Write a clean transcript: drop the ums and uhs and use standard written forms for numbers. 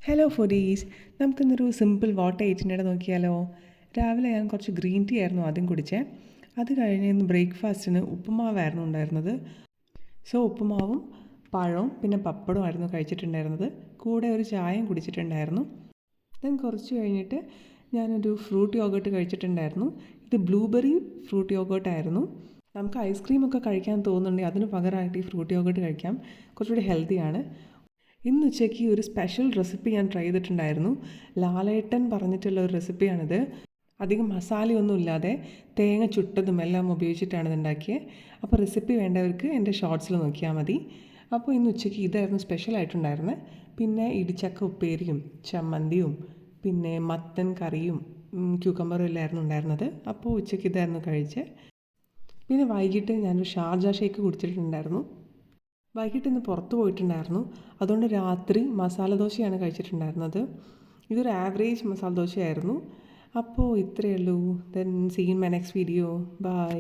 Hello foodies, നമുക്കിന്നൊരു simple water ഏറ്റിനിടെ നോക്കിയാലോ. രാവിലെ ഞാൻ കുറച്ച് ഗ്രീൻ ടീ ആയിരുന്നു ആദ്യം കുടിച്ചത്. അത് കഴിഞ്ഞ് ഇന്ന് ബ്രേക്ക്ഫാസ്റ്റിന് ഉപ്പുമാവായിരുന്നു ഉണ്ടായിരുന്നത്. സോ ഉപ്പുമാവും പഴവും പിന്നെ പപ്പടവും ആയിരുന്നു കഴിച്ചിട്ടുണ്ടായിരുന്നത്. കൂടെ ഒരു ചായയും കുടിച്ചിട്ടുണ്ടായിരുന്നു. ദെൻ കുറച്ച് കഴിഞ്ഞിട്ട് ഞാനൊരു ഫ്രൂട്ട് യോഗേർട്ട് കഴിച്ചിട്ടുണ്ടായിരുന്നു. ഇത് ബ്ലൂബെറി ഫ്രൂട്ട് യോഗേർട്ടായിരുന്നു. നമുക്ക് ഐസ്ക്രീമൊക്കെ കഴിക്കാൻ തോന്നുന്നുണ്ടെങ്കിൽ അതിന് പകരമായിട്ട് ഈ ഫ്രൂട്ട് യോഗേർട്ട് കഴിക്കാം. കുറച്ചുകൂടി ഹെൽത്തിയാണ്. ഇന്ന് ഉച്ചയ്ക്ക് ഒരു സ്പെഷ്യൽ റെസിപ്പി ഞാൻ ട്രൈ ചെയ്തിട്ടുണ്ടായിരുന്നു. ലാലേട്ടൻ പറഞ്ഞിട്ടുള്ള ഒരു റെസിപ്പിയാണിത്. അധികം മസാലയൊന്നും ഇല്ലാതെ തേങ്ങ ചുട്ടതും എല്ലാം ഉപയോഗിച്ചിട്ടാണ് ഇത് ഉണ്ടാക്കിയത്. അപ്പോൾ റെസിപ്പി വേണ്ടവർക്ക് എൻ്റെ ഷോർട്സിൽ നോക്കിയാൽ മതി. അപ്പോൾ ഇന്ന് ഉച്ചയ്ക്ക് ഇതായിരുന്നു സ്പെഷ്യലായിട്ടുണ്ടായിരുന്നത്. പിന്നെ ഇടിച്ചക്ക ഉപ്പേരിയും ചമ്മന്തിയും പിന്നെ മത്തൻ കറിയും ക്യൂക്കമ്പറും എല്ലായിരുന്നു ഉണ്ടായിരുന്നത്. അപ്പോൾ ഉച്ചയ്ക്ക് ഇതായിരുന്നു കഴിച്ചത്. പിന്നെ വൈകിട്ട് ഞാനൊരു ഷാർജ ഷേക്ക് കുടിച്ചിട്ടുണ്ടായിരുന്നു. വൈകിട്ട് ഇന്ന് പുറത്ത് പോയിട്ടുണ്ടായിരുന്നു. അതുകൊണ്ട് രാത്രി മസാല ദോശയാണ് കഴിച്ചിട്ടുണ്ടായിരുന്നത്. ഇതൊരു ആവറേജ് മസാല ദോശയായിരുന്നു. അപ്പോൾ ഇത്രയേ ഉള്ളൂ. Then see in my next video. By.